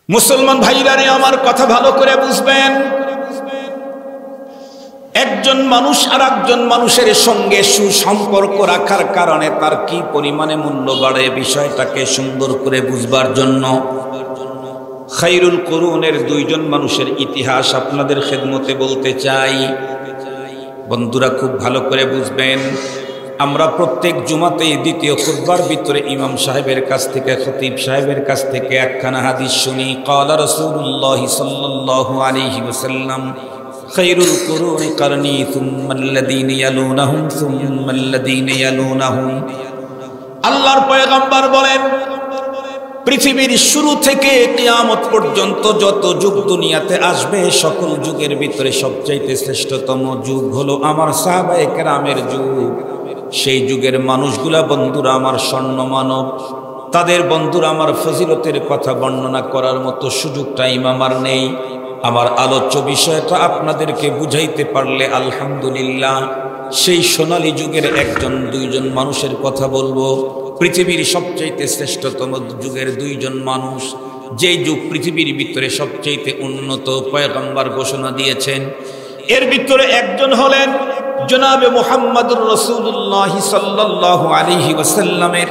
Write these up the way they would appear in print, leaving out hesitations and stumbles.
মুসলমান ভাইরা রে, আমার কথা ভালো করে বুঝবেন। একজন মানুষ আর একজন মানুষের সঙ্গে সুসম্পর্ক রাখার কারণে তার কি পরিমাণে মূল্য বাড়ে, বিষয়টাকে সুন্দর করে বুঝবার জন্য খায়রুল কুরুনের দুইজন মানুষের ইতিহাস আপনাদের খেদমতে বলতে চাই। বন্ধুরা, খুব ভালো করে বুঝবেন। আমরা প্রত্যেক জুমাতে দ্বিতীয় খুতবার ভিতরে ইমাম সাহেবের কাছ থেকে, খতিব সাহেবের কাছ থেকে একখানা হাদিস শুনি। ক্বালা রাসূলুল্লাহ সাল্লাল্লাহু আলাইহি ওয়াসাল্লাম, খায়রুল কুরুনি কারনি সুম্মাল্লাযীনা ইয়ালুনাহুম সুম্মাল্লাযীনা ইয়ালুনাহুম। আল্লাহর পয়গম্বর বলেন, পৃথিবীর শুরু থেকে কিয়ামত পর্যন্ত যত যুগ দুনিয়াতে আসবে, সকল যুগের ভিতরে সবচাইতে শ্রেষ্ঠতম যুগ হলো আমার সাহাবায়ে কেরামের যুগ। সেই যুগের মানুষগুলা বন্ধুরা আমার স্বর্ণ মানব। তাদের বন্ধুরা আমার ফজিলতের কথা বর্ণনা করার মতো সুযোগ টাইম আমার নেই। আমার আলোচ্য বিষয়টা আপনাদেরকে বুঝাইতে পারলে আলহামদুলিল্লাহ। সেই সোনালী যুগের একজন দুইজন মানুষের কথা বলবো। পৃথিবীর সবচাইতে শ্রেষ্ঠতম যুগের দুইজন মানুষ, যেই যুগ পৃথিবীর ভিতরে সবচাইতে উন্নত পয়গম্বর ঘোষণা দিয়েছেন, এর ভিতরে একজন হলেন জনাবে মুহাম্মদুর রাসূলুল্লাহ সাল্লাল্লাহু আলাইহি ওয়াসাল্লামের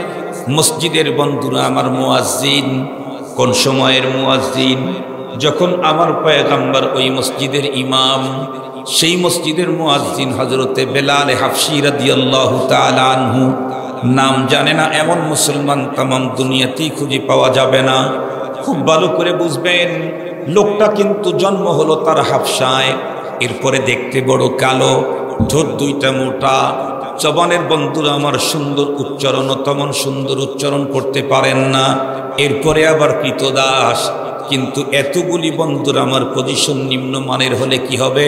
মসজিদের বন্ধুরা আমার মুয়াজ্জিন। কোন সময়ের মুয়াজ্জিন? যখন আমার পয়গম্বর ওই মসজিদের ইমাম, সেই মসজিদের মুয়াজ্জিন হযরতে বেলাল হাফসি রাদিয়াল্লাহু তাআলা আনহু। নাম জানে না এমন মুসলমান তামাম দুনিয়াতেই খুঁজে পাওয়া যাবে না। খুব ভালো করে বুঝবেন, লোকটা কিন্তু জন্ম হলো তার হাফসায়, এরপরে দেখতে বড় কালো, ঠোঁট দুইটা মোটা, জবানের বন্ধুরা আমার সুন্দর উচ্চারণ, তেমন সুন্দর উচ্চারণ করতে পারেন না, এরপরে আবার কৃতদাস। কিন্তু এতগুলি বন্ধুরা আমার পজিশন নিম্নমানের হলে কি হবে?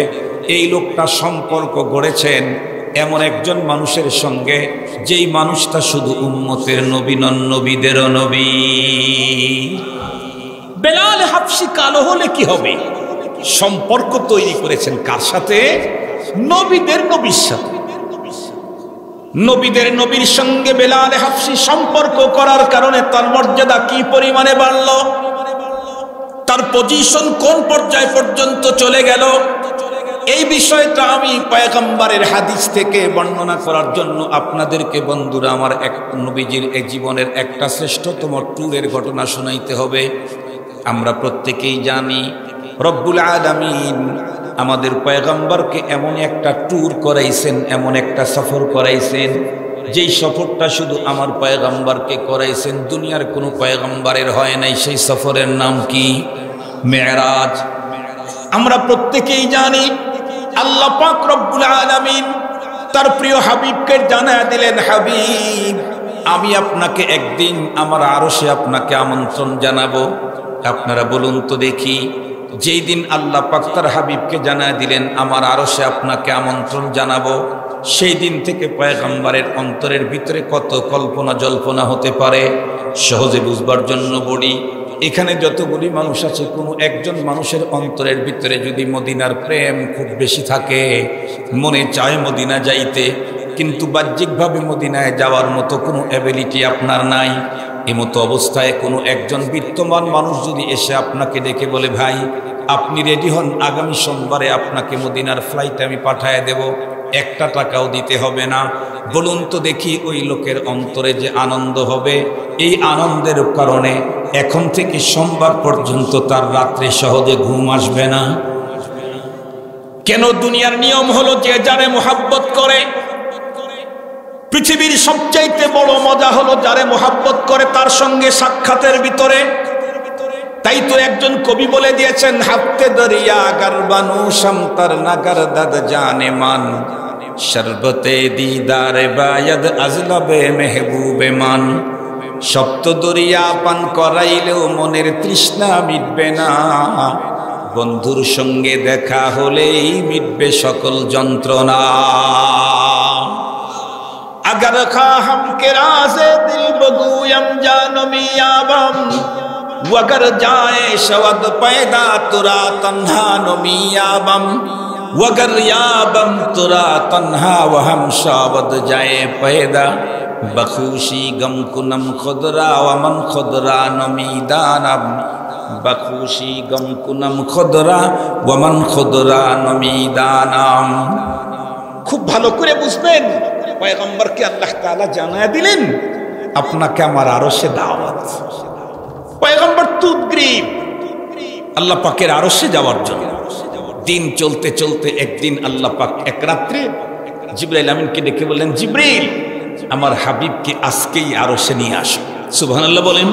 এই লোকটা সম্পর্ক গড়েছেন এমন একজন মানুষের সঙ্গে, যেই মানুষটা শুধু উম্মতের নবী নন, নবীদেরও নবী। বেলাল হাফসি কালো হলে কি হবে? সম্পর্ক তৈরি করেছেন কার সাথে? নবীদের নবীর সাথে। নবীদের নবীর সঙ্গে বেলাল হাফসি সম্পর্ক করার কারণে তার মর্যাদা কি পরিমাণে বাড়ল, তার পজিশন কোন পর্যায় পর্যন্ত চলে গেল, এই বিষয়টা আমি পয়গম্বরের হাদিস থেকে বর্ণনা করার জন্য আপনাদেরকে বন্ধুরা আমার এক নবীজির এই জীবনের একটা শ্রেষ্ঠতম ট্যুরের ঘটনা শোনাইতে হবে। আমরা প্রত্যেকেই জানি রব্বুল আলামিন আমাদের পয়গম্বরকে এমন একটা ট্যুর করাইছেন, এমন একটা সফর করাইছেন, যেই সফরটা শুধু আমার পয়গম্বরকে করাইছেন, দুনিয়ার কোনো পয়গম্বরের হয় নাই। সেই সফরের নাম কি? মেরাজ। আমরা প্রত্যেকেই জানি আল্লাহ পাক রব্বুল আলামিন তার প্রিয় হাবিবকে জানায় দিলেন, হাবিব আমি আপনাকে একদিন আমার আরশে আপনাকে আমন্ত্রণ জানাবো। আপনারা বলুন তো দেখি, যেই দিন আল্লাহ পাক তার হাবিবকে জানায় দিলেন আমার আরশে আপনাকে আমন্ত্রণ জানাবো, সেই দিন থেকে পয়গম্বরের অন্তরের ভিতরে কত কল্পনা জল্পনা হতে পারে সহজে বুঝবার জন্য বলি। এখানে যতগুলি মানুষ আছে, কোনো একজন মানুষের অন্তরের ভিতরে যদি মদিনার প্রেম খুব বেশি থাকে, মনে চায় মদিনা যাইতে, কিন্তু বাহ্যিকভাবে মদিনায় যাওয়ার মতো কোনো অ্যাবিলিটি আপনার নাই। এমতো অবস্থায় কোনো একজন বিত্তমান মানুষ যদি এসে আপনাকে ডেকে বলে, ভাই আপনি রেডি হন, আগামী সোমবারে আপনাকে মদিনার ফ্লাইটে আমি পাঠিয়ে দেব, একটা টাকাও দিতে হবে না। বলুন তো দেখি ওই লোকের অন্তরে যে আনন্দ হবে, এই আনন্দের কারণে এখন থেকে সোমবার পর্যন্ত তার রাত্রে সহজে ঘুম আসবে না। কেন? দুনিয়ার নিয়ম হলো যে যারে মোহাব্বত করে, পৃথিবীর সবচাইতে বড় মজা হলো যারে মোহাব্বত করে তার সঙ্গে সাক্ষাতের ভিতরে। তাই তো একজন কবি বলে দিয়েছেন, হাফতে দরিয়া গারবানু শামতার নাগার দাদ জানে মান, শরবতে দিদারে বায়দ আজলবে মেহবুবে মান। সপ্ত দরিয়া পান করাইলেও মনের তৃষ্ণা মিটবে না, বন্ধুর সঙ্গে দেখা হলেই মিটবে সকল যন্ত্রণা। अगर खा हम के राज़े दिल बगूयम जानमी आबम, वगर जाए शवद पैदा तुरा तन्हा नमी आबम, वगर याबम तुरा तन्हा वहम शावद जाए पैदा, बखुशी गम कुनम खुदरा वमन खुदरा नमी दानम, বাখুশি গম কুনাম খদরা ওয়ামান খদরা নমিদানাম। খুব ভালো করে বুঝবেন, পয়গম্বরকে আল্লাহ তাআলা জানায় দিলেন আপনাকে আমার আরশে দাওয়াত। পয়গম্বর তুদগ্রীব আল্লাহ পাকের আরশে যাওয়ার জন্য। দিন চলতে চলতে একদিন আল্লাহ পাক এক রাত্রে জিবরাইল আমিনকে ডেকে বললেন, জিবরিল আমার হাবিবকে আজকেই আরশে নিয়ে আসো। সুবহানাল্লাহ বলেন।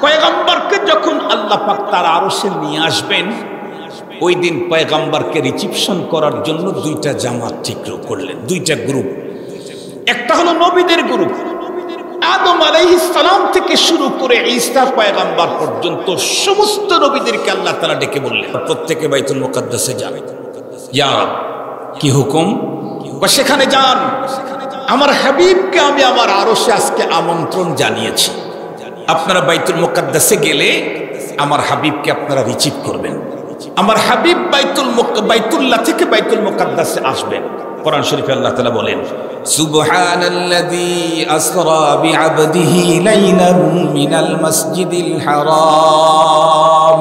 পয়গম্বরকে যখন আল্লাহ পাক তার আরশে নিয়ে আসবেন, ওই দিন পয়গম্বরকে রিসিপশন করার জন্য দুইটা জামাত ঠিক করলেন, দুইটা গ্রুপ। একটা হলো নবীদের গ্রুপ, আদম আলাইহিস সালাম থেকে শুরু করে ঈসা পয়গম্বর পর্যন্ত সমস্ত নবীদেরকে আল্লাহ তাআলা ডেকে বললেন প্রত্যেকে বাইতুল মুকাদ্দাসে যান। ইয়া রাব, কি হুকুম? সেখানে যান, আমার হাবিবকে আমি আমার আরশে আজকে আমন্ত্রণ জানিয়েছি। আপনারা বাইতুল মুকাদ্দাসে গেলে আমার হাবিবকে আপনারা রিসিভ করবেন। আমার হাবিব বাইতুল্লাহ থেকে বাইতুল মুকাদ্দাসে আসবেন। কোরআন শরীফে আল্লাহ তাআলা বলেন, সুবহানাল্লাযী আসরা বিআবদিহি লাইলান মিনাল মাসজিদিল হারাম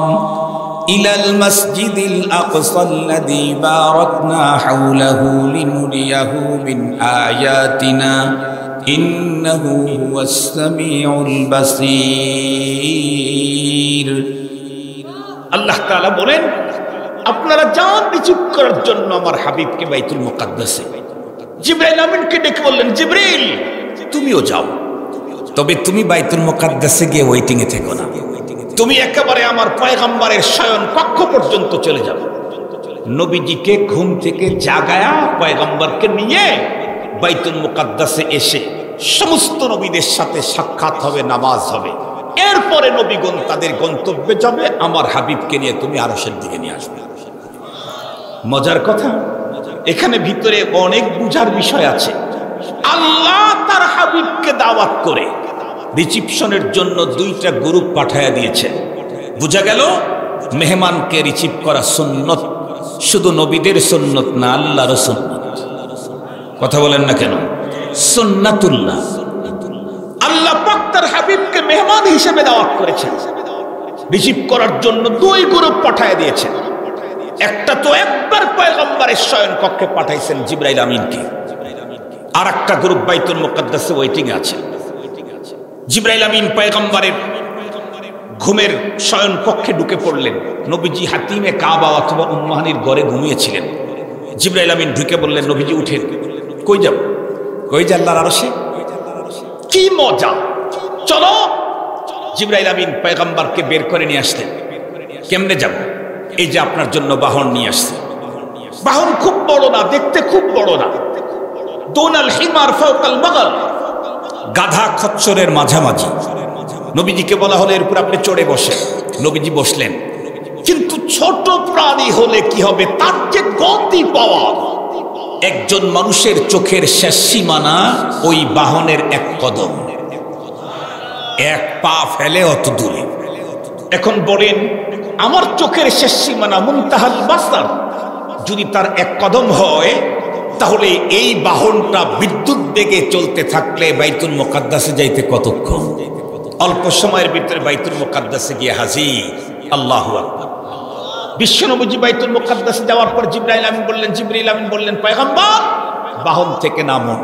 ইলাল মাসজিদিল আকসাল্লাযী বারাকনা হাওলাহু লিনুরিয়াহু মিন আয়াতিনা ইন্নাহু হুয়াস সামিউল বাসীর। আল্লাহ তাআলা বলেন, আপনারা যান রিসিভ করার জন্য আমার হাবিবকে বাইতুল মুকাদ্দাসে। জিবরাইল আমিনকে ডেকে বললেন, জিবরিল তুমিও যাও, তবে তুমি বাইতুল মুকাদ্দাসে গিয়ে ওয়েটিং এ থেকো না, তুমি একেবারে আমার পয়গম্বরের শয়ন কক্ষ পর্যন্ত চলে যাও। নবীজিকে ঘুম থেকে জাগায়া পয়গম্বরকে নিয়ে বাইতুল মুকাদ্দাসে এসে সমস্ত নবীদের সাথে সাক্ষাৎ হবে, নামাজ হবে। এরপরে নবীগণ তাদের গন্তব্যে যাবে, আমার হাবিবকে নিয়ে তুমি আরশের দিকে নিয়ে আসবে। মজার কথা, এখানে ভিতরে অনেক বুঝার বিষয় আছে। আল্লাহ তার হাবিবকে দাওয়াত করে রিসিপশনের জন্য দুইটা গ্রুপ পাঠায়া দিয়েছেন। বুঝা গেল মেহমানকে রিসিভ করা সুন্নত, শুধু নবীদের সুন্নত না, আল্লাহর সুন্নত। কথা বলেন না কেন? সুন্নাতুল্লাহ। আল্লাহ পাক তার হাবিবকে মেহমান হিসেবে দাওয়াত করেছেন, রিসিভ করার জন্য দুই গ্রুপ পাঠায়া দিয়েছেন। একটা তো একবার পয়গম্বরের শয়ন কক্ষে পাঠাইছেন জিবরাইল আমিনকে, আর একটা গ্রুপ বাইতুল মুকাদ্দাসে ওয়েটিং এ আছে। জিবরাইল আমিন পয়গম্বরের ঘুমের শয়ন কক্ষে ঢুকে পড়লেন। নবীজি হাতিমে কাবা অথবা উম্মাহানির ঘরে ঘুমিয়েছিলেন। জিবরাইল আমিন ঢুকে বললেন, নবীজি উঠেন। কই যাব? কই যে আল্লাহর আরশে। কি মজা! চলো। জিবরাইল আমিন পয়গম্বরকে বের করে নিয়ে আসলেন। কেমনে যাব? এই যে আপনার জন্য বাহন নিয়ে আসছে। বাহন খুব বড় না, দেখতে খুব বড় না। দোনাল হিমার ফাওকাল বাগাল, গাধা খচ্চরের মাঝামাঝি। নবীজিকে বলা হলো এর উপর আপনি চড়ে বসেন। নবীজি বসলেন। কিন্তু ছোট প্রাণী হলে কি হবে, তার যে গতি পাওয়া, একজন মানুষের চোখের শেষ সীমানা ওই বাহনের এক কদম, এক পা ফেলে অত দূরে। এখন বলেন, আমার চোখের শেষ সীমানা মুনতাহাল বাসার যদি তার এক কদম হয়, তাহলে এই বাহনটা বিদ্যুৎ বেগে চলতে থাকলে বাইতুল মুকাদ্দাসে যাইতে কতক্ষণ? অল্প সময়ের ভিতরে বাইতুল মুকাদ্দাসে গিয়ে হাজির। আল্লাহু আকবার। বিশ্বনবী বাইতুল মুকাদ্দাসে যাওয়ার পর জিবরাইল আমিন বললেন, পয়গম্বর বাহন থেকে নামুন।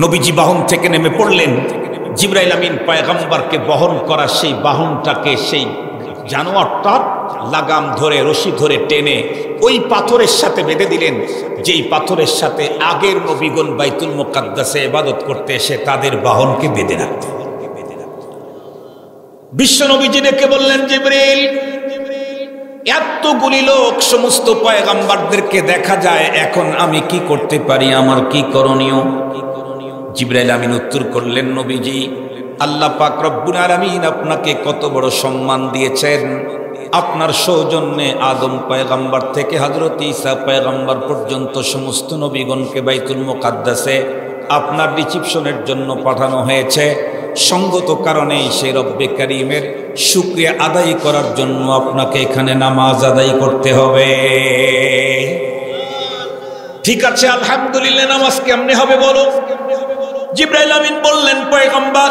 নবীজি বাহন থেকে নেমে পড়লেন। জিবরাইল আমিন পয়গম্বরকে বহন করা সেই বাহনটাকে, সেই জানোয়ারটার লাগাম ধরে, রশি ধরে টেনে ওই পাথরের সাথে বেঁধে দিলেন, যেই পাথরের সাথে আগের নবীগণ বাইতুল মুকাদ্দাসে ইবাদত করতে এসে তাদের বাহনকে বেঁধে রাখত। বিশ্বনবীজি ডেকে বললেন, জিবরিল এতগুলি লোক, সমস্ত পয়গম্বরদেরকে দেখা যায়, এখন আমি কি করতে পারি, আমার কি করণীয়? জিবরাইল আমিন উত্তর করলেন, নবীজি আল্লাহ পাক রব্বুল আলামিন আপনাকে কত বড় সম্মান দিয়েছেন। আপনার সৌজন্যে আদম পয়গম্বর থেকে হযরত ঈসা পয়গম্বর পর্যন্ত সমস্ত নবীগণকে বাইতুল মুকাদ্দাসে আপনার রিসিপশনের জন্য পাঠানো হয়েছে। সঙ্গত কারণেই সেই রব্বে কারীমের শুকরিয়া আদায় করার জন্য আপনাকে এখানে নামাজ আদায় করতে হবে। ঠিক আছে, আলহামদুলিল্লাহ, নামাজ কেমনে হবে বলো? জিবরাইল আমিন বললেন, পয়গম্বর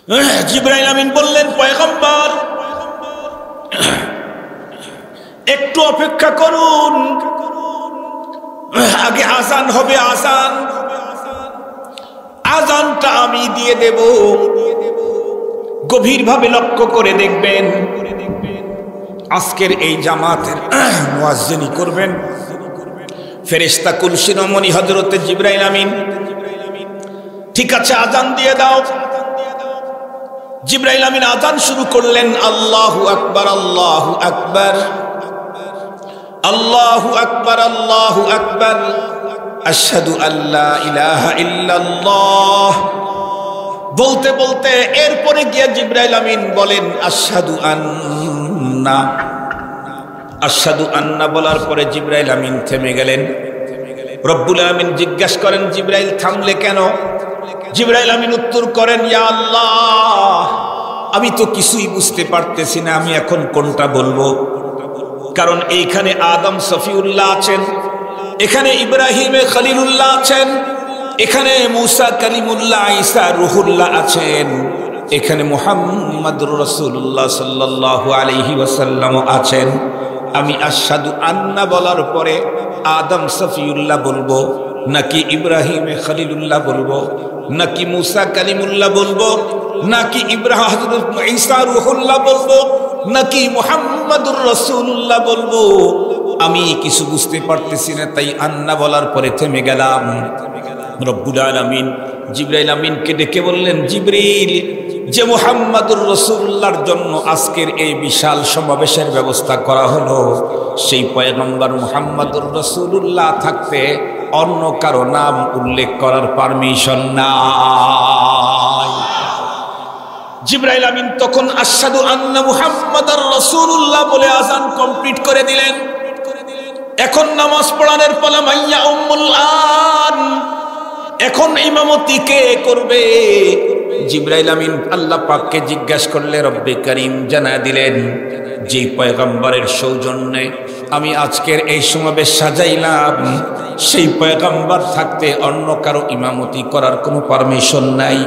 জিবরাইল আমিন বললেন, পয়গম্বর একটু অপেক্ষা করুন, আগে আজান হবে, আজানটা আমি দিয়ে দেব, গভীরভাবে লক্ষ্য করে দেখবেন আজকের এই জামাতের মুয়াজ্জিনি করবেন ফেরেশতা কুল শিরোমণি হযরতে জিবরাইল আমিন। ঠিক আছে, আজান দিয়ে দাও। জিবরাইল আমিন আজান শুরু করলেন, আল্লাহু আকবার, আল্লাহু আকবার, আল্লাহু আকবার, আল্লাহু আকবার, আশহাদু আল্লা ইলাহা ইল্লাল্লাহ। বলতে বলতে এরপরে গিয়ে জিবরাইল আমিন বলেন আশহাদু আন্না। আশহাদু আন্না বলার পরে জিবরাইল আমিন থেমে গেলেন। রব্বুল আমিন জিজ্ঞাসা করেন, জিবরাইল থামলে কেন? জিবরাইল আমিন উত্তর করেন, ইয়া আল্লাহ, আমি তো কিছুই বুঝতে পারতেছি না, আমি এখন কোনটা বলবো। কারণ এইখানে আদম সফিউল্লাহ আছেন, এখানে ইব্রাহিম খলিলুল্লাহ আছেন, এখানে মুসা কালিমুল্লাহ, ঈসা রুহুল্লাহ আছেন, এখানে মুহাম্মাদুর রাসূলুল্লাহ সাল্লাল্লাহু আলাইহি ওয়াসাল্লাম আছেন। আমি আশহাদু আন্না বলার পরে আদম সফিউল্লাহ বলবো, নাকি ইব্রাহিম খলিলুল্লাহ বলবো, নাকি মুসা কালিমুল্লাহ বলবো, নাকি ইব্রাহিম ঈসা রুহুল্লাহ বলবো, নাকি মুহাম্মাদুর রাসূলুল্লাহ বলবো? আমি কিছু বুঝতে পারতেছি না, তাই আন্না বলার পরে থেমে গেলাম। রব্বুল আলামিন জিবরাইল আমিনকে ডেকে বললেন, জিবরিল, যে মুহাম্মাদুর রাসূলুল্লাহর জন্য আজকের এই বিশাল সমাবেশের ব্যবস্থা করা হলো, সেই পয়গম্বর মুহাম্মাদুর রাসূলুল্লাহ থাকতে অন্য কারো নাম উল্লেখ করার পারমিশন নাই। জিবরাইল আমিন তখন আশহাদু আন্না মুহাম্মাদার রাসূলুল্লাহ বলে আযান কমপ্লিট করে দিলেন। এখন নামাজ পড়ানোর পালা, মাইয়া উম্মুল আন। এখন ইমামতি কে করবে? জিবরাইল আমিন আল্লাহ পাককে জিজ্ঞাসা করলে রব্বে করিম জানা দিলেন, যে পয়গম্বরের সৌজন্যে আমি আজকের এই সমাবেশ সাজাইলাম, সেই পয়গম্বর থাকতে অন্য কারো ইমামতি করার কোনো পারমিশন নাই।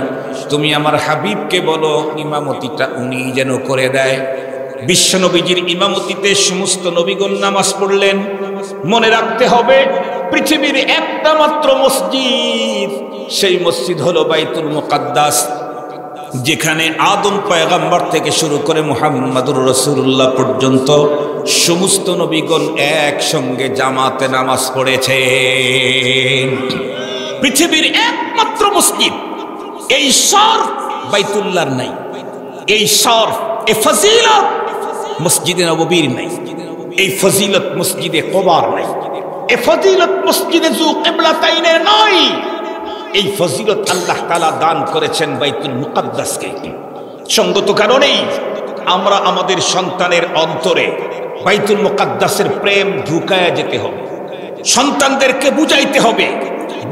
তুমি আমার হাবিবকে বলো ইমামতিটা উনি যেন করে দেয়। বিশ্বনবীজির ইমামতিতে সমস্ত নবীগণ নামাজ পড়লেন। মনে রাখতে হবে, পৃথিবীর একটা মাত্র মসজিদ, সেই মসজিদ হলো বাইতুল মুকাদ্দাস, যেখানে আদম পয়গম্বর থেকে শুরু করে মুহাম্মাদুর রাসূলুল্লাহ পর্যন্ত সমস্ত নবীগণ একসঙ্গে জামাতে নামাজ পড়েছেন। পৃথিবীর একমাত্র মসজিদ। এই শরফ বাইতুল্লাহর নাই, এই শরফ, এই ফজিলত মসজিদে নববীর নাই, এই ফজিলত মসজিদে কুবার নাই, এই ফজিলত মসজিদে যু কিবলাতাইনের নাই। এই ফজিলত আল্লাহ তাআলা দান করেছেন বাইতুল মুকাদ্দাসকে। সঙ্গত কারণেই আমরা আমাদের সন্তানের অন্তরে বাইতুল মুকাদ্দাসের প্রেম ঢুকায়া যেতে হবে। সন্তানদেরকে বুঝাইতে হবে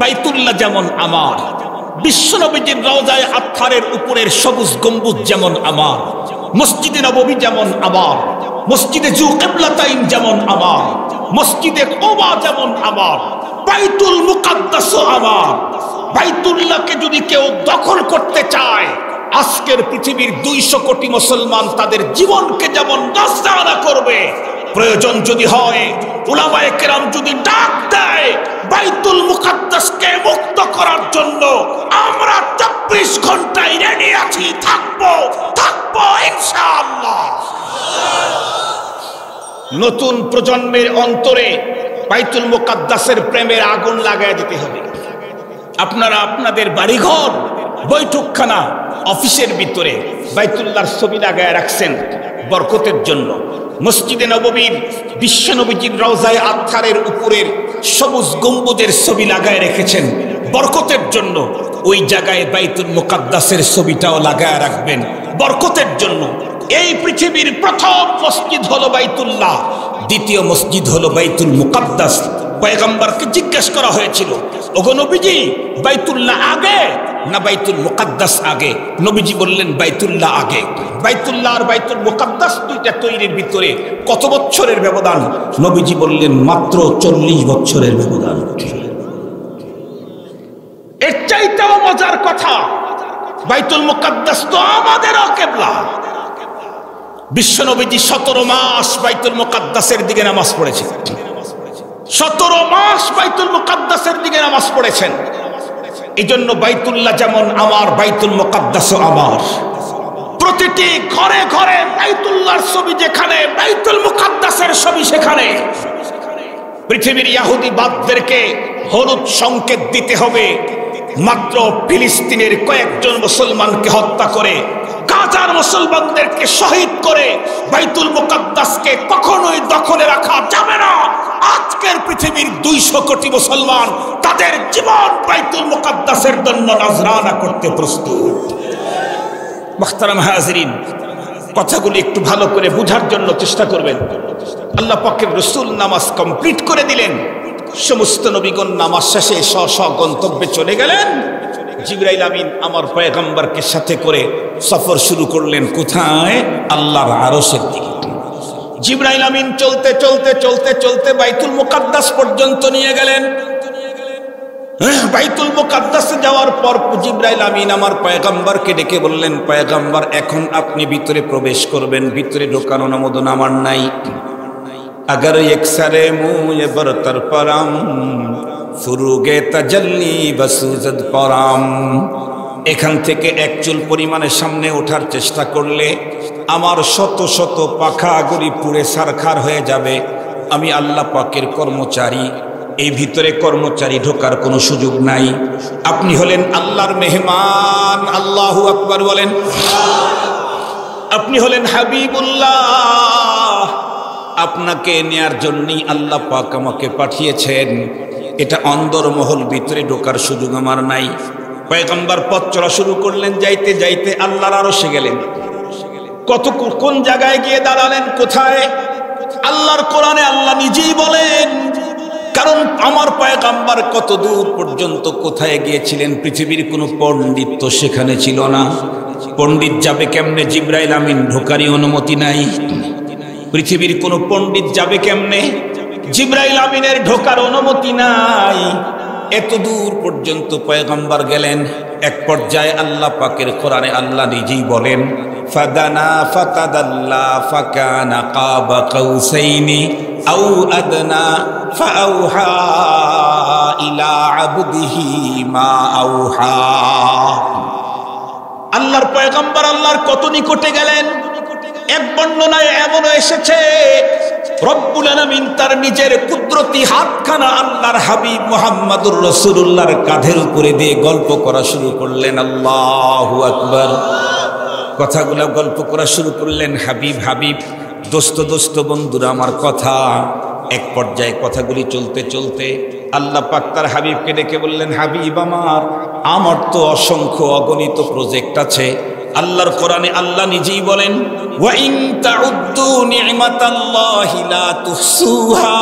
বাইতুল্লাহ যেমন আমার, বিশ্বনবীজির রওজায়ে আতহারের উপরের সবুজ গম্বুজ যেমন আমার, মসজিদে নববী যেমন আমার, মসজিদে যু কিবলাতাইন যেমন আমার, মসজিদে কুবা যেমন আমার, বাইতুল মুকাদ্দাসও আমার। বাইতুল্লাহকে যদি কেউ দখল করতে চায়, আজকের পৃথিবীর 200 কোটি মুসলমান তাদের জীবনকে যেমন নজরানা করবে, প্রয়োজন যদি হয় উলামায়ে কেরাম যদি ডাক দেয় বাইতুল মুকাদ্দাসকে মুক্ত করার জন্য, আমরা 24 ঘন্টায় রেডি আছি, থাকবো ইনশাআল্লাহ। নতুন প্রজন্মের অন্তরে বাইতুল মুকাদ্দাসের প্রেমের আগুন লাগায় দিতে হবে। আপনারা আপনাদের বাড়িঘর, বৈঠকখানা, অফিসের ভিতরে বাইতুল্লাহর ছবি লাগায় রাখছেন বরকতের জন্য। মসজিদে নববীর বিশ্বনবীজির রওজায়ে আতহারের উপরের সবুজ গম্বুজের ছবি লাগায় রেখেছেন বরকতের জন্য। ওই জায়গায় বাইতুল মুকাদ্দাসের ছবিটাও লাগায় রাখবেন বরকতের জন্য। এই পৃথিবীর প্রথম মসজিদ হলো বাইতুল্লাহ, দ্বিতীয় মসজিদ হলো বাইতুল মুকাদ্দাস। পয়গম্বরকে জিজ্ঞাসা করা হয়েছিল, ওগো নবীজি, বাইতুল্লাহ আগে না বাইতুল মুকাদ্দাস আগে? নবীজি বললেন বাইতুল্লাহ আগে। বাইতুল্লাহ আর বাইতুল মুকাদ্দাস দুইটা তৈরির ভিতরে কত বছরের ব্যবধান? নবীজি বললেন মাত্র 40 বছরের ব্যবধান। এর চাইতেও মজার কথা, বাইতুল মুকাদ্দাস তো আমাদেরও কিবলা। বিশ্বনবীজি 17 মাস বাইতুল মুকাদ্দাসের দিকে নামাজ পড়েছেন, 17 মাস বাইতুল মুকাদ্দাসের দিকে নামাজ পড়েছেন। এইজন্য বাইতুল্লাহ যেমন আমার, বাইতুল মুকাদ্দাসও আমার। প্রতিটি ঘরে ঘরে বাইতুল্লাহর ছবি যেখানে, বাইতুল মুকাদ্দাসের ছবি সেখানে। পৃথিবীর ইহুদিবাদদেরকে হলুদ সংকেত দিতে হবে। মাত্র ফিলিস্তিনের কয়েকজন মুসলমানকে হত্যা করে, গাজার মুসলমানদেরকে শহীদ করে বাইতুল মুকাদ্দাসকে কখনোই দখলে রাখা যাবে না। আজকের পৃথিবীর 200 কোটি মুসলমান তাদের জীবন বাইতুল মুকাদ্দাসের জন্য নজরানা করতে প্রস্তুত। মুহতারাম হাজিরিন, কথাগুলো একটু ভালো করে বুঝার জন্য চেষ্টা করবেন। আল্লাহ পাকের রাসূল নামাজ কমপ্লিট করে দিলেন। সমস্ত নবীগণ নামাজ শেষে স্ব গন্তব্যে চলে গেলেন। জিবরাইল আমিন আমার পয়গম্বরকে সাথে করে সফর শুরু করলেন কোথায়? আল্লাহর আরশের দিকে। জিবরাইল আমিন চলতে চলতে চলতে চলতে বাইতুল মুকাদ্দাস পর্যন্ত নিয়ে গেলেন। বাইতুল মুকাদ্দাসে যাওয়ার পর জিবরাইল আমিন আমার পয়গম্বরকে ডেকে বললেন, পয়গম্বর এখন আপনি ভিতরে প্রবেশ করবেন, ভিতরে ঢোকার অনুমোদন আমার নাই। अगर एक सरे मुँह बरतर पराम ফুরুগে তাজাল্লি বাসুজাদ পরাম। এখান থেকে এক চুল পরিমাণে সামনে ওঠার চেষ্টা করলে আমার শত শত পাখাগুলি পুড়ে ছারখার হয়ে যাবে। আমি আল্লাহ পাকের কর্মচারী, এই ভিতরে কর্মচারী ঢোকার কোনো সুযোগ নাই। আপনি হলেন আল্লাহর মেহমান। আল্লাহু আকবার বলেন। আপনি হলেন হাবিবুল্লাহ, আপনাকে নেয়ার জন্যই আল্লাহ পাক আমাকে পাঠিয়েছেন। এটা অন্দরমহল, ভিতরে ঢোকার সুযোগ আমার নাই। পয়গম্বর পথ চলা শুরু করলেন। যাইতে যাইতে আল্লাহর আরশে গেলেন। কোন জায়গায় গিয়ে দাঁড়ালেন? কোথায়? আল্লাহর কোরআনে আল্লাহ নিজেই বলেন, কারণ আমার পয়গম্বর কত দূর পর্যন্ত কোথায় গিয়েছিলেন? পৃথিবীর কোনো পণ্ডিত তো সেখানে ছিল না। পণ্ডিত যাবে কেমনে? জিবরাইল আমিন ঢোকারই অনুমতি নাই। পৃথিবীর কোনো পণ্ডিত যাবে কেমনে? জিবরাইল আমিনের ঢোকার অনুমতি নাই। এত দূর পর্যন্ত পয়গম্বর গেলেন। এক পর্যায়ে আল্লাহ পাকের কোরআনে আল্লাহ নিজেই বলেন, ফাদানা ফাতাদাল্লা ফাকানা কাবা কাউসাইনি আও আদনা ফাআউহা ইলা আবদিহি মা আউহা। আল্লাহর পয়গম্বর আল্লাহর কত নিকটে গেলেন। এক বর্ণনায় এমনও এসেছে, রব্বুল আলামিন তার নিজের কুদরতি হাতখানা আল্লাহর হাবিব মুহাম্মদুর রাসূলুল্লাহর কাঁধের উপরে দিয়ে গল্প করা শুরু করলেন। আল্লাহু আকবার। কথাগুলো গল্প করা শুরু করলেন। হাবিব হাবিব, দোস্ত দোস্ত, বন্ধুরা আমার কথা। এক পর্যায়ে কথাগুলি চলতে চলতে আল্লাহ পাক তার হাবিবকে ডেকে বললেন, হাবিব আমার তো অসংখ্য অগণিত প্রজেক্ট আছে। আল্লাহর কোরআনে আল্লাহ নিজেই বলেন, ওয়া ইন তাউদ্দু নি'মাতাল্লাহি লা তুহসুহা।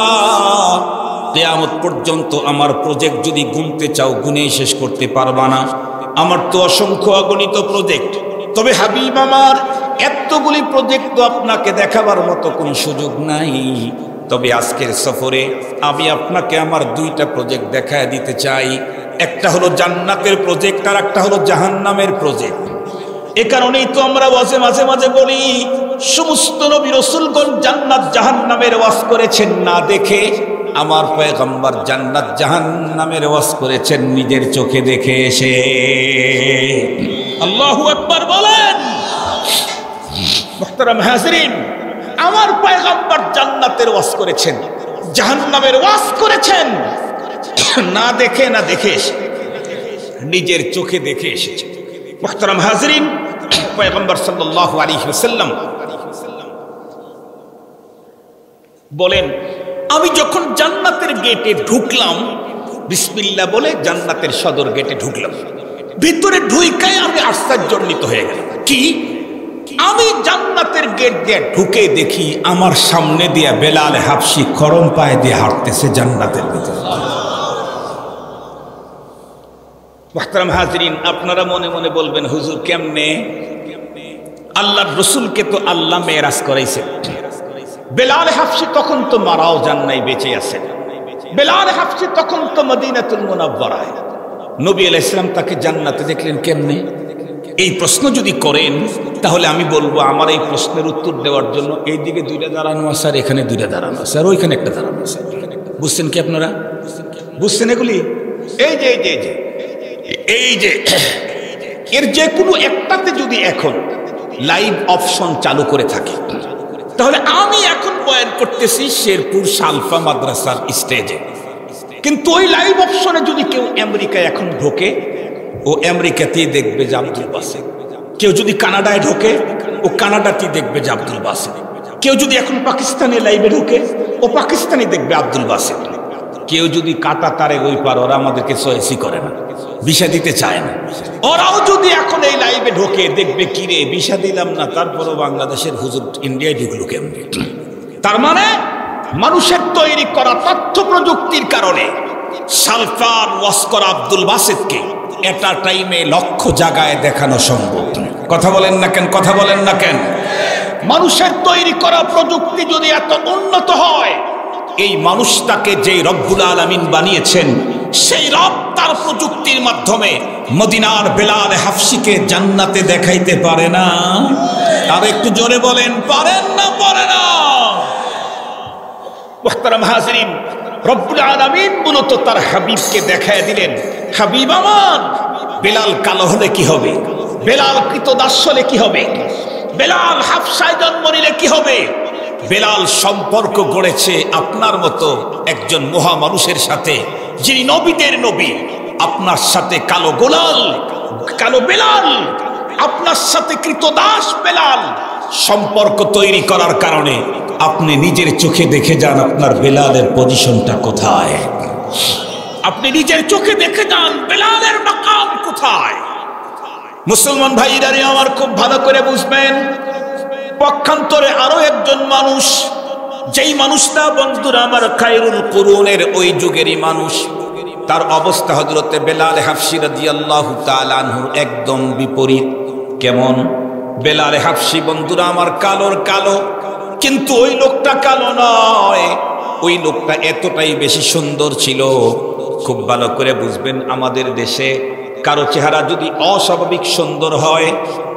কিয়ামত পর্যন্ত আমার প্রজেক্ট যদি গুনতে চাও, গুনে শেষ করতে পারবা না। আমার তো অসংখ্য অগণিত প্রজেক্ট। তবে হাবিব আমার, এতগুলি প্রজেক্ট তো আপনাকে দেখাবার মতো কোনো সুযোগ নাই। তবে আজকের সফরে আমি আপনাকে আমার 2টা প্রজেক্ট দেখায় দিতে চাই। একটা হলো জান্নাতের প্রজেক্ট, আর একটা হলো জাহান্নামের প্রজেক্ট। এ কারণেই তো আমরা মাঝে মাঝে বলি, সমস্ত নবী রাসূলগণ জান্নাত জাহান্নামের ওয়াজ করেছেন না দেখে, আমার পয়গম্বর জান্নাত জাহান্নামের ওয়াজ করেছেন নিজের চোখে দেখে এসে। আল্লাহু আকবার বলেন। মুহতারাম হাজিরিন, আমার পয়গম্বর জান্নাতের ওয়াজ করেছেন, জাহান্নামের ওয়াজ করেছেন না দেখে এসে, নিজের চোখে দেখে এসেছে। মুহতারাম হাজিরিন, পয়গম্বর সাল্লাল্লাহু আলাইহি ওয়াসাল্লাম বলেন, আমি যখন জান্নাতের গেটে ঢুকলাম, বিসমিল্লাহ বলে জান্নাতের সদর গেটে ঢুকলাম। ভিতরে ঢুইকায় আমি আশ্চর্যান্বিত হয়ে গেলাম। কি? আমি জান্নাতের গেট দিয়ে ঢুকে দেখি আমার সামনে দিয়ে বেলাল হাবশি খরম পায়ে দিয়ে হাঁটতেছে জান্নাতের ভিতরে। মুহতারাম হাজিরিন, আপনারা মনে মনে বলবেন, হুজুর কেমনে? আল্লাহর রাসূলকে তো আল্লাহ মেরাজ করাইছে। বেলাল হাবশি তখন তো মারাও যান নাই, বেঁচে আছেন। বেলাল হাবশি তখন তো মদিনাতুল মুনাওয়ারায়। নবী আলাইহিস সালাম তাকে জান্নাতে দেখলেন কেমনে? এই প্রশ্ন যদি করেন তাহলে আমি বলবো আমার এই প্রশ্নের উত্তর দেওয়ার জন্য এই দিকে দুইটা দাঁড়ানো আছে আর এখানে দুইটা দাঁড়ানো আছে আর ওইখানে একটা দাঁড়ানো আছে। বুঝছেন কি আপনারা? বুঝছেন এগুলি? এই যে এই যে এই যে এই যে এর যে কোনো একটাতে যদি এখন লাইভ অপশন চালু করে থাকে তাহলে আমি এখন বয়ান করতেছি শেরপুর সালফা মাদ্রাসার স্টেজে, কিন্তু ওই লাইভ অপশনে যদি কেউ আমেরিকায় এখন ঢোকে ও আমেরিকাতেই দেখবে যে আব্দুল বাসেত। কেউ যদি কানাডায় ঢোকে ও কানাডাতেই দেখবে যে আব্দুল বাসেত। কেউ যদি এখন পাকিস্তানে লাইভে ঢোকে ও পাকিস্তানে দেখবে আব্দুল বাসেত। কেউ যদি কাটা তারে ওই পার, ওরা আমাদেরকে চয়েসই করে না, ভিসা দিতে চায় না। ওরাও যদি এখন এই লাইভে ঢোকে দেখবে কিরে ভিসা দিলাম না, তারপরও বাংলাদেশের হুজুর ইন্ডিয়ায় ঢুকলো কেমনে। তার মানে মানুষের তৈরি করা তথ্য প্রযুক্তির কারণে সালফার ওয়াজ করা আব্দুল বাসেতকে এটা টাইমে লক্ষ জায়গায় দেখানো সম্ভব। কথা বলেন না কেন? কথা বলেন না কেন? মানুষের তৈরি করা প্রযুক্তি যদি এত উন্নত হয়, এই মানুষটাকে যে রব্বুল আলামিন বানিয়েছেন সেই রব তার প্রযুক্তির মাধ্যমে মদিনার বেলাল হাফসিকে জান্নাতে দেখাইতে পারে না? আর একটু জোরে বলেন, পারেন না? পারে না? মুহতারাম হাজিরিন, রব্বুল আলামিন মূলত তার হাবিবকে দেখায় দিলেন, হাবিব আমার, বেলাল কালো হলে কি হবে, বেলাল কৃতদাস হলে কি হবে, বেলাল হাফসায় জন্ম নিলে কি হবে। বেলাল সম্পর্ক গড়েছে আপনার মতো একজন মহা মানুষের সাথে, যিনি নবীদের নবী। আপনার সাথে কালো গোলাল, কালো বেলাল, আপনার সাথে কৃতদাস বেলাল সম্পর্ক তৈরি করার কারণে আপনি নিজের চোখে দেখে যান আপনার বেলালের পজিশনটা কোথায়। আপনি নিজের চোখে দেখে যান বেলালের মাকাম কোথায়। মুসলমান ভাইরা আমার খুব ভালো করে বুঝবেন, পক্ষান্তরে আরো একজন মানুষ, যেই মানুষটা বন্ধুরা আমার খায়রুল কুরুনের ওই যুগেরই মানুষ, তার অবস্থা হযরতে বেলাল হাফসি রাদিয়াল্লাহু তাআলা আনহু একদম বিপরীত। কেমন? বেলাল হাফসি বন্ধুরা আমার কালোর কালো, কিন্তু ওই লোকটা কালো নয়, ওই লোকটা এতটাই বেশি সুন্দর ছিল। খুব ভালো করে বুঝবেন, আমাদের দেশে কারো চেহারা যদি অস্বাভাবিক সুন্দর হয়,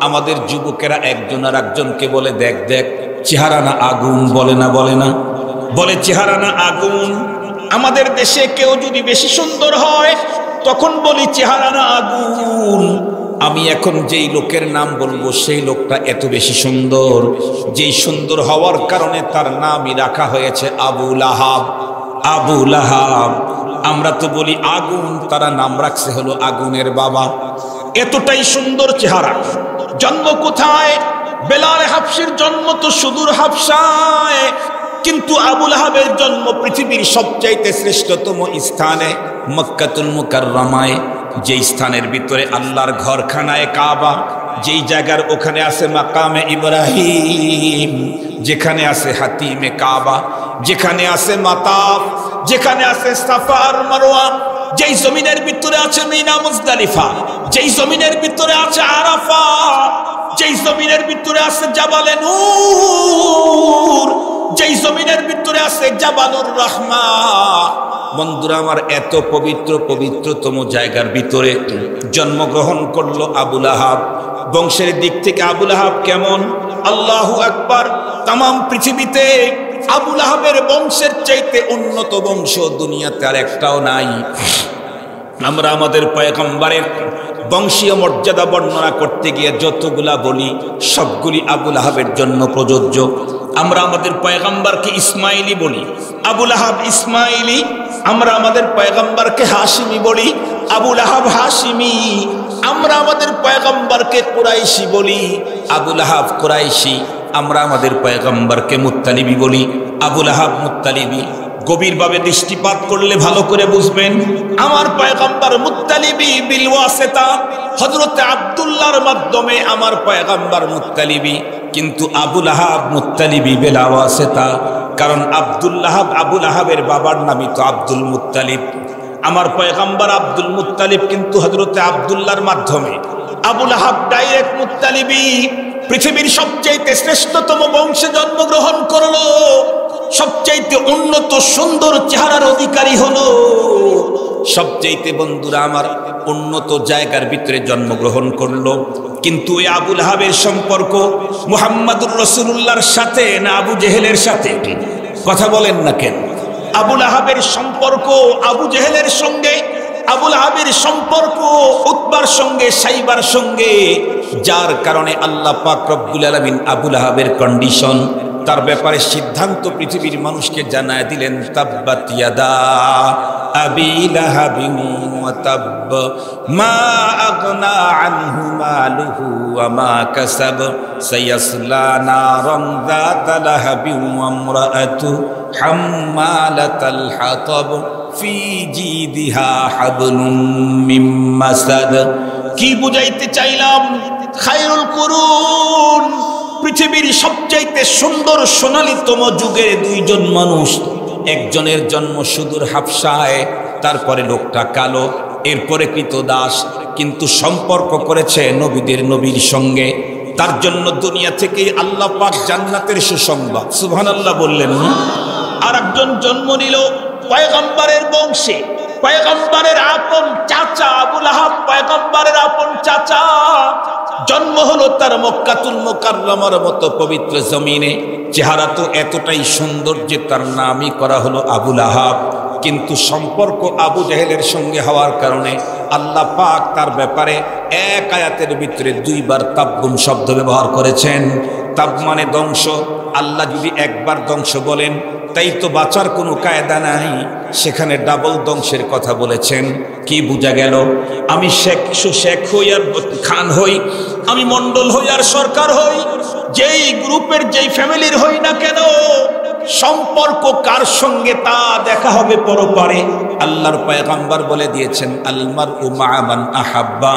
আমাদের যুবকেরা একজন আর একজনকে বলে, দেখ দেখ চেহারা না আগুন, বলে না? বলে না? বলে চেহারা না আগুন। আমাদের দেশে কেউ যদি বেশি সুন্দর হয় তখন বলি চেহারা না আগুন। আমি এখন যেই লোকের নাম বলবো সেই লোকটা এত বেশি সুন্দর, যেই সুন্দর হওয়ার কারণে তার নামই রাখা হয়েছে আবু লাহাব। আবু লাহাব, আমরা তো বলি আগুন, তারা নাম রাখছে হলো আগুনের বাবা। এতটাই সুন্দর চেহারা। জন্ম কোথায়? বেলাল হাফসির জন্ম তো সুদূর হাবশায়, কিন্তু আবু লাহাবের জন্ম পৃথিবীর সবচাইতে শ্রেষ্ঠতম স্থানে মক্কাতুল মুকাররমায়, যেই স্থানের ভিতরে আল্লাহর ঘরখানায় কাবা, যেই জায়গার ওখানে আছে মাকামে ইব্রাহিম, যেখানে আছে হাতিমে কাবা, যেখানে আছে মাতাফ, যেখানে আছে সাফা আর মারওয়া, যেই জমিনের ভিতরে আছে মিনা মুজদালিফা, যেই জমিনের ভিতরে আছে আরাফা, যেই জমিনের ভিতরে আছে জাবালে নূর, যেই জমিনের ভিতরে আছে জাবালুর রাহমা। বন্ধুরা আমার, এত পবিত্র পবিত্রতম জায়গার ভিতরে জন্মগ্রহণ করলো আবু লাহাব। বংশের দিক থেকে আবু লাহাব কেমন? আল্লাহু আকবার! তাম পৃথিবীতে আবু লাহাবের বংশের চাইতে উন্নত বংশ দুনিয়াতে আর একটাও নাই। আমরা আমাদের পয়গম্বরের বংশীয় মর্যাদা বর্ণনা করতে গিয়ে যতগুলা বলি সবগুলি আবু লাহাবের জন্য প্রযোজ্য। আমরা আমাদের পয়গম্বরকে ইসমাইলি বলি, আবু লাহাব ইসমাইলি। আমরা আমাদের পয়গম্বরকে হাশিমি বলি, আবু লাহাব হাশিমি। আমরা আমাদের পয়গম্বরকে কুরাইশি বলি, আবু লাহাব কুরাইশি। আমরা আমাদের পয়গম্বরকে মুত্তালিবি বলি, আবু লাহাব মুত্তালিবি। গভীরভাবে দৃষ্টিপাত করলে ভালো করে বুঝবেন, আমার পয়গম্বর মুত্তালিবি বিল ওয়াসিতা, হযরত আব্দুল্লাহর মাধ্যমে আমার পয়গম্বর মুত্তালিবি, কিন্তু আবু লাহাব মুত্তালিবি বিল ওয়াসিতা। কারণ আবু লাহাবের বাবার নামই তো আব্দুল মুত্তালিব। আমার পয়গম্বর আব্দুল মুত্তালিব, কিন্তু হযরত আব্দুল্লাহর মাধ্যমে। আবু লাহাব ডাইরেক্ট মুত্তালিবি। পৃথিবীর সবচাইতে শ্রেষ্ঠতম বংশে জন্মগ্রহণ করলো, সবচাইতে উন্নত সুন্দর চেহারার অধিকারী হলো, সবচেয়ে বন্ধুরা আমার উন্নত জায়গার ভিতরে জন্মগ্রহণ করলো, কিন্তু এই আবুল আহাবের সম্পর্ক মুহাম্মাদুর রাসূলুল্লাহর সাথে না আবু জেহেলের সাথে? কথা বলেন না কেন? আবুল আহাবের সম্পর্ক আবু জেহেলের সঙ্গে, আবুল আহাবের সম্পর্ক উতবার সঙ্গে, সাইবার সঙ্গে, যার কারণে আল্লাহ পাক রব্বুল আলামিন আবুল আহাবের কন্ডিশন, তার ব্যাপারে সিদ্ধান্ত পৃথিবীর মানুষকে জানায় দিলেন, তাব্বাত ইয়াদা আবি লাহাবিন ওয়া তাব মা আগনা আনহু মালুহু ওয়া মা কাসাব সায়াসলা নারান যাতা লাহাবিন ওয়া ইমরাআতু হাম্মালাতাল হাতাব ফি জিদিহা হাবলুম মিন মাসাদ। কি বুঝাইতে চাইলাম? খায়রুল কুরুন, পৃথিবীর সবচাইতে সুন্দর সোনালীতম যুগের দুইজন মানুষ, একজনের জন্ম সুদূর হাবশায়, তারপরে লোকটা কালো, এরপরে কৃতদাস, কিন্তু সম্পর্ক করেছে নবীদের নবীর সঙ্গে। তার জন্য দুনিয়া থেকে আল্লাহ পাক জান্নাতের সুসংবাদ, সুবহানাল্লাহ বললেন না? আর একজন জন্ম নিল পয়গম্বরের বংশে, পয়গম্বরের আপন চাচা আবুল আহাব, পয়গম্বরের আপন চাচা। জন্ম হলো তার মক্কাতুল মুকাররমার মতো পবিত্র জমিনে। চেহারা তো এতটাই সুন্দর যে তার নামই করা হলো আবুল আহাব, কিন্তু সম্পর্ক আবু জেহেলের সঙ্গে হওয়ার কারণে আল্লাহ পাক তার ব্যাপারে এক আয়াতের ভিতরে দুইবার তাব্বুন শব্দ ব্যবহার করেছেন। তাব মানে ধ্বংস। আল্লাহ যদি একবার ধ্বংস বলেন তাই তো বাঁচার কোনো কায়দা নাই, সেখানে ডাবল ধ্বংসের কথা বলেছেন। কি বোঝা গেল? আমি শেখ হই আর খান হই, আমি মন্ডল হই আর সরকার হই, যেই গ্রুপের যেই ফ্যামিলির হই না কেন, সম্পর্ক কার সঙ্গে তা দেখা হবে পরপারে। আল্লাহর পয়গম্বর বলে দিয়েছেন, আল মারউ মা মান আহাব্বা,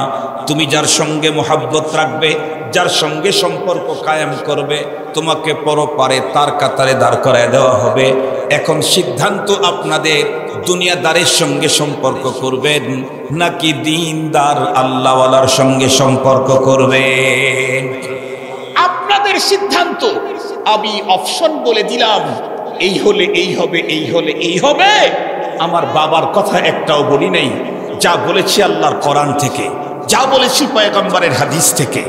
তুমি যার সঙ্গে মোহাব্বত রাখবে, যার সঙ্গে সম্পর্ক কায়েম করবে, তোমাকে পরপারে তার কাতারে দাঁড় করায় দেওয়া হবে। এখন সিদ্ধান্ত আপনাদের, দুনিয়াদারের সঙ্গে সম্পর্ক করবেন নাকি দিনদার আল্লাহওয়ালার সঙ্গে সম্পর্ক করবেন? আপনাদের সিদ্ধান্ত। আমি অপশন বলে দিলাম, এই হলে এই হবে, এই হলে এই হবে। আমার বাবার কথা একটাও বলি নাই, যা বলেছি আল্লাহর কোরআন থেকে, যা বলেছি পয়গম্বরের হাদিস থেকে।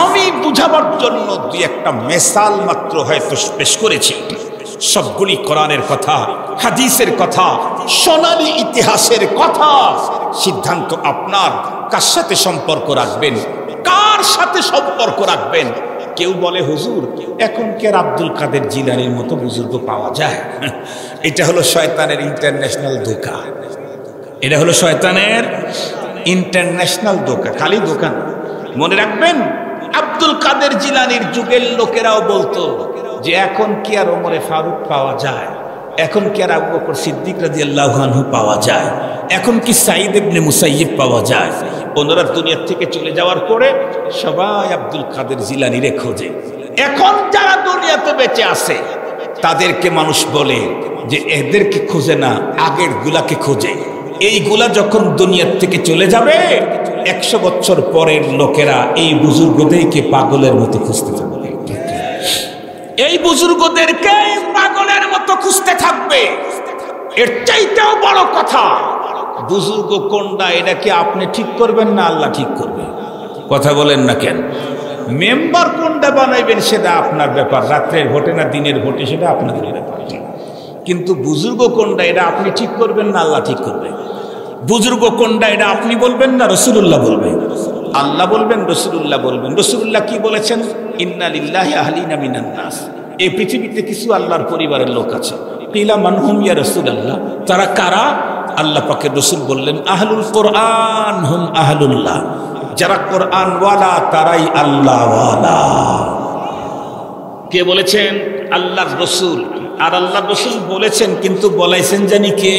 আমি বুঝাবার জন্য দুই একটা মেসাল মাত্র হয়তো পেশ করেছি, সবগুলি কোরআনের কথা, হাদিসের কথা, সোনালী ইতিহাসের কথা। সিদ্ধান্ত আপনার, কার সাথে সম্পর্ক রাখবেন, কার সাথে সম্পর্ক রাখবেন। কেউ বলে হুজুর এখন কি আর আব্দুল কাদের জিলানীর মতো বুজুর্গ পাওয়া যায়? এটা হলো শয়তানের ইন্টারন্যাশনাল ধোঁকা, এটা হলো শয়তানের ইন্টারন্যাশনাল ধোঁকা, খালি ধোঁকা। মনে রাখবেন, আব্দুল কাদের জিলানীর যুগের লোকেরাও বলতো যে এখন কি আর ওমরে ফারুক পাওয়া যায়, এখন কি আর আবু বকর সিদ্দিক রাদিয়াল্লাহু আনহু পাওয়া যায়, এখন কি সাঈদ ইবনে মুসাইয়িব পাওয়া যায়। ওনারা দুনিয়া থেকে চলে যাওয়ার পরে সবাই আব্দুল কাদের জিলানীরে খোঁজে। এখন যারা দুনিয়াতে বেঁচে আছে তাদেরকে মানুষ বলে যে এদেরকে খোঁজে না, আগের গুলাকে খোঁজে। এইগুলা যখন দুনিয়া থেকে চলে যাবে, 100 বছর পরের লোকেরা এই বুজুর্গদেরকে পাগলের মতো খুঁজতে থাকবে, এই বুজুর্গদেরকে পাগলের মতো খুঁজতে থাকবে। এর চাইতেও বড় কথা, বুজুর্গ কোনটা এটা কি আপনি ঠিক করবেন না আল্লাহ ঠিক করবে? কথা বলেন না কেন? মেম্বার কোনটা বানাইবেন সেটা আপনার ব্যাপার, রাত্রের ভোটে না দিনের ভোটে সেটা আপনাদের ব্যাপার, কিন্তু বুজুর্গ কোনটা এটা আপনি ঠিক করবেন না আল্লাহ ঠিক করবে? বুজুর্গ কোনটা এটা আপনি বলবেন না রাসূলুল্লাহ বলবেন? আল্লাহ বলবেন, রাসূলুল্লাহ বলবেন। রাসূলুল্লাহ কি বলেছেন? ইন্না লিল্লাহি আহলিনা মিনান নাস, এই পৃথিবীতে কিছু আল্লাহর পরিবারের লোক আছে। কিলা মান হুম ইয়া রাসূলুল্লাহ, তারা কারা? আল্লাহ পাকের রাসূল বললেন, আহলুল কোরআন হুম আহলুল্লাহ, যারা কোরআন ওয়ালা তারাই আল্লাহ ওয়ালা। কে বলেছেন? আল্লাহর রাসূল। আর আল্লাহর রাসূল বলেছেন, কিন্তু বলাইছেন জানি কে?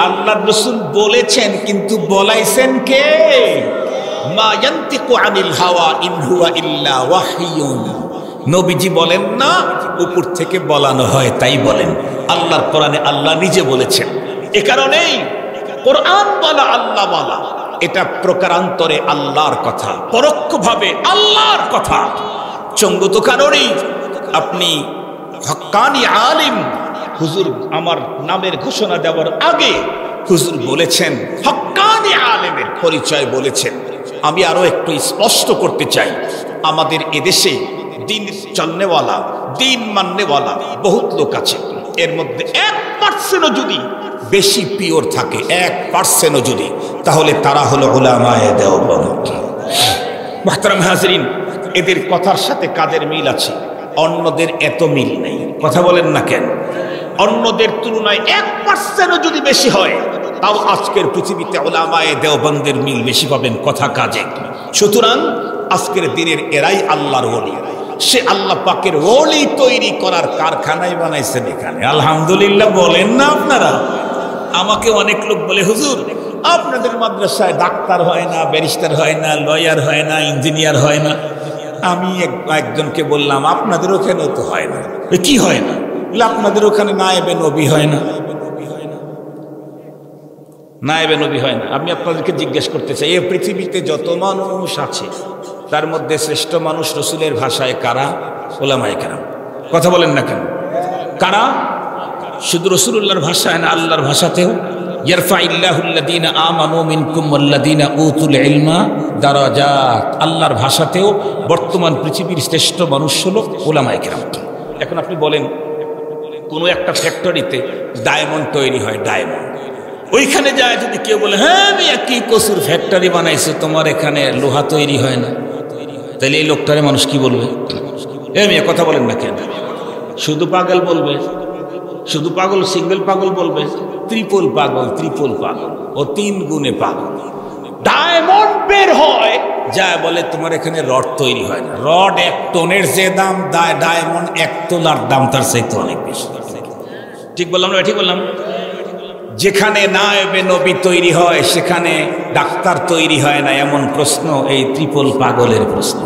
আল্লাহর রাসূল বলেছেন, কিন্তু বলাইছেন কে? মা ইয়ান্তিকু আনিল হাওয়া ইন হুয়া ইল্লা ওয়াহয়ুন। নবীজি বলেন না, উপর থেকে বলানো হয় তাই বলেন। আল্লাহর কোরআনে আল্লাহ নিজে বলেছেন। এ কারণেই কোরআন বলা আল্লাহ বলা, এটা প্রকারান্তরে আল্লাহর কথা, পরোক্ষভাবে আল্লাহর কথা। চঙ্গুত কারণেই আপনি হক্কানি আলিম হুজুর আমার নামের ঘোষণা দেওয়ার আগে হুজুর বলেছেন, হক্কানি আলেমের পরিচয় বলেছেন। আমি আরো একটু স্পষ্ট করতে চাই, আমাদের এদেশে দিন চলনেওয়ালা, দিন মাননেওয়ালা বহুত লোক আছে। এর মধ্যে 1% যদি বেশি পিওর থাকে, 1% যদি, তাহলে তারা হলো উলামায়ে দেওবন্দ। মুহতারাম হাজরিন, এদের কথার সাথে কাদের মিল আছে? অন্যদের এত মিল নেই। কথা বলেন না কেন? অন্যদের তুলনায় 1% যদি বেশি হয়, তাও আজকের পৃথিবীতে উলামায়ে দেওবন্দের মিল বেশি পাবেন কথা কাজে। সুতরাং আজকের দিনের এরাই আল্লাহর ওলি। সে আল্লাহ পাকের ওলি তৈরি করার কারখানায় বানাইছেন এখানে। আলহামদুলিল্লাহ বলেন না আপনারা? আমাকে অনেক লোক বলে, হুজুর আপনাদের মাদ্রাসায় ডাক্তার হয় না, ব্যারিস্টার হয় না, লয়ার হয় না, ইঞ্জিনিয়ার হয় না। আমি একজনকে বললাম, আপনাদের ওখানে তো হয় না। কি হয় না? বলে, আপনাদের ওখানে নায়েবে নবী হয় না। নায়েবে নবী হয় না। আমি আপনাদেরকে জিজ্ঞেস করতে চাই, এই পৃথিবীতে যত মানুষ আছে তার মধ্যে শ্রেষ্ঠ মানুষ রসুলের ভাষায় কারা? উলামায়ে কেরাম। কথা বলেন না কেন? কারা? শুধু রসুলুল্লাহর ভাষায় না, আল্লাহর ভাষাতেও। ইয়ারফাইল্লাহুল্লাযীনা আমানু মিনকুম ওয়াল্লাযীনা উতুল ইলমা দারাজাত। আল্লাহর ভাষাতেও বর্তমান পৃথিবীর শ্রেষ্ঠ মানুষ হলো উলামায়ে কেরাম। এখন আপনি বলেন, কোনো একটা ফ্যাক্টরিতে ডায়মন্ড তৈরি হয়, ডায়মন্ড, ওইখানে যায় যদি কেউ বলে, হ্যাঁ আমি একই কসুর ফ্যাক্টরি বানাইছে, তোমার এখানে লোহা তৈরি হয় না, তাহলে এই লোকটারে মানুষ কি বলবে? এমনি কথা বলেন না কেন? শুধু পাগল বলবে, শুধু পাগল, সিঙ্গেল পাগল বলবে, ত্রিপল পাগল, ত্রিপল পাগল, ও 3 গুণে পাগল। ডায়মন্ড বের হয়, যা বলে তোমার এখানে রড তৈরি হয় না। রড 1 টনের যে দাম, ডায়মন্ড 1 তোলার দাম তার চাইতে অনেক বেশি। ঠিক বললাম না? ঠিক বললাম? যেখানে নায়েবে নবী তৈরি হয় সেখানে ডাক্তার তৈরি হয় না, এমন প্রশ্ন এই ত্রিপল পাগলের প্রশ্ন।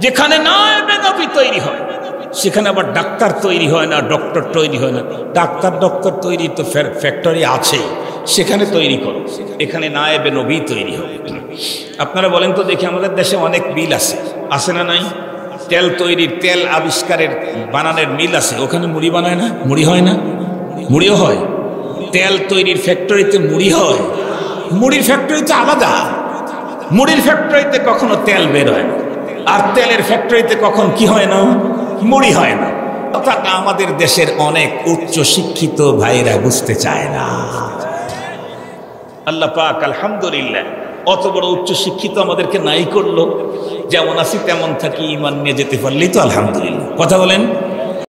যেখানে নায়েবে নবী তৈরি হয় সেখানে আবার ডাক্তার তৈরি হয় না, ডক্টর তৈরি হয় না। ডাক্তার তৈরি তো ফ্যাক্টরি আছে, সেখানে তৈরি করো। এখানে নায়েবে নবী তৈরি হবে। আপনারা বলেন তো দেখি, আমাদের দেশে অনেক মিল আছে, আছে না নাই? তেল তৈরির, তেল আবিষ্কারের, বানানোর মিল আছে। ওখানে মুড়ি বানায় না? মুড়ি হয় না? মুড়িও হয়। তেল তৈরির ফ্যাক্টরিতে মুড়ি হয়। মুড়ির ফ্যাক্টরিতে আলাদা। মুড়ির ফ্যাক্টরিতে কখনো তেল বের হয় না, আর তেলের ফ্যাক্টরিতে কখন কি হয় না? মুড়ি হয় না। অর্থাৎ আমাদের দেশের অনেক উচ্চ শিক্ষিত ভাইরা বুঝতে চায় না। আল্লাহ পাক আলহামদুলিল্লাহ অত বড় উচ্চ শিক্ষিত আমাদেরকে নাই করলো। যেমন আছি তেমন থাকি, ঈমান নিয়ে যেতে পারলেই তো আলহামদুলিল্লাহ। কথা বলেন।